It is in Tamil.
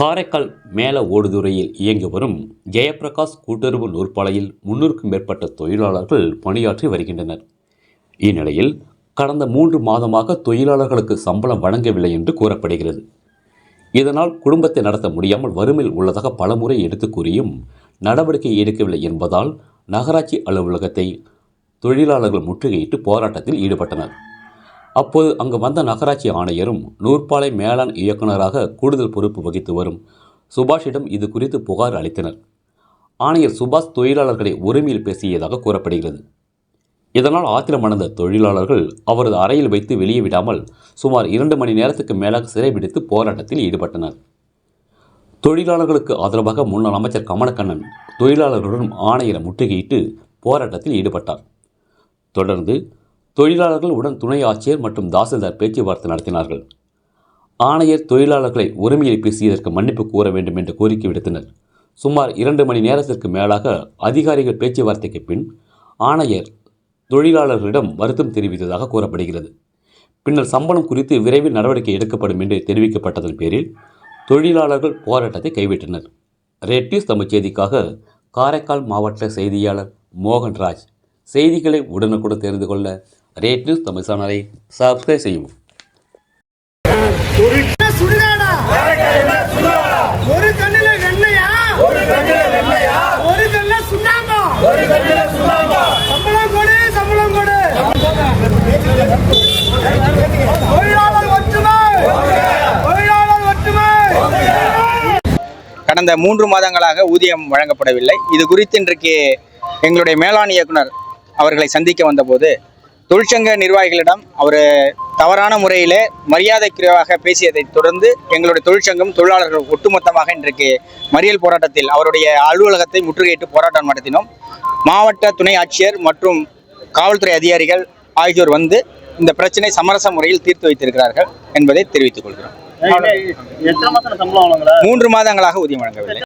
காரைக்கால் மேல ஓடுதுறையில் இயங்கி வரும் ஜெயப்பிரகாஷ் கூட்டுறவு நூற்பாலையில் 300க்கும் மேற்பட்ட தொழிலாளர்கள் பணியாற்றி வருகின்றனர். இந்நிலையில் கடந்த 3 மாதமாக தொழிலாளர்களுக்கு சம்பளம் வழங்கவில்லை என்று கூறப்படுகிறது. இதனால் குடும்பத்தை நடத்த முடியாமல் வறுமையில் உள்ளதாக பலமுறை எடுத்து கூறியும் நடவடிக்கை எடுக்கவில்லை என்பதால் நகராட்சி அலுவலகத்தை தொழிலாளர்கள் முற்றுகையிட்டு போராட்டத்தில் ஈடுபட்டனர். அப்போது அங்கு வந்த நகராட்சி ஆணையரும் நூற்பாலை மேலாண் இயக்குநராக கூடுதல் பொறுப்பு வகித்து வரும் சுபாஷிடம் இது குறித்து புகார் அளித்தனர். ஆணையர் சுபாஷ் தொழிலாளர்களை உரிமையில் பேசியதாக கூறப்படுகிறது. இதனால் ஆத்திரமடைந்த தொழிலாளர்கள் அவரது அறையில் வைத்து வெளியே விடாமல் சுமார் 2 மணி நேரத்துக்கு மேலாக சிறைபிடித்து போராட்டத்தில் ஈடுபட்டனர். தொழிலாளர்களுக்கு ஆதரவாக முன்னாள் அமைச்சர் கமலக்கண்ணன் தொழிலாளர்களுடன் ஆணையரை முற்றுகையிட்டு போராட்டத்தில் ஈடுபட்டார். தொடர்ந்து தொழிலாளர்கள் உடன் துணை ஆட்சியர் மற்றும் தாசில்தார் பேச்சுவார்த்தை நடத்தினார்கள். ஆணையர் தொழிலாளர்களை உரிமையில் பேசியதற்கு மன்னிப்பு கூற வேண்டும் என்று கோரிக்கை விடுத்தனர். சுமார் 2 மணி நேரத்திற்கு மேலாக அதிகாரிகள் பேச்சுவார்த்தைக்கு பின் ஆணையர் தொழிலாளர்களிடம் வருத்தம் தெரிவித்ததாக கூறப்படுகிறது. பின்னர் சம்பளம் குறித்து விரைவில் நடவடிக்கை எடுக்கப்படும் என்று தெரிவிக்கப்பட்டதன் பேரில் தொழிலாளர்கள் போராட்டத்தை கைவிட்டனர். ரெட் நியூஸ் தமிழ் செய்திக்காக காரைக்கால் மாவட்ட செய்தியாளர் மோகன்ராஜ். செய்திகளை உடனுக்குடன் தெரிந்து கொள்ள ரெட் நியூஸ் தமிழ் சேனலை சப்ஸ்கிரைப் செய்யவும். கடந்த 3 மாதங்களாக ஊதியம் வழங்கப்படவில்லை. இது குறித்து இன்றைக்கு எங்களுடைய மேலாண் இயக்குனர் அவர்களை சந்திக்க வந்தபோது தொழிற்சங்க நிர்வாகிகளிடம் அவர் தவறான முறையில் மரியாதைக்குரியவாக பேசியதை தொடர்ந்து எங்களுடைய தொழிற்சங்கம் தொழிலாளர்கள் ஒட்டுமொத்தமாக இன்றைக்கு மறியல் போராட்டத்தில் அவருடைய அலுவலகத்தை முற்றுகையிட்டு போராட்டம் நடத்தினோம். மாவட்ட துணை ஆட்சியர் மற்றும் காவல்துறை அதிகாரிகள் ஆகியோர் வந்து இந்த பிரச்சனை சமரச முறையில் தீர்த்து வைத்திருக்கிறார்கள் என்பதை தெரிவித்துக் கொள்கிறோம். 3 மாதங்களாக ஊதியம் வழங்கவில்லை.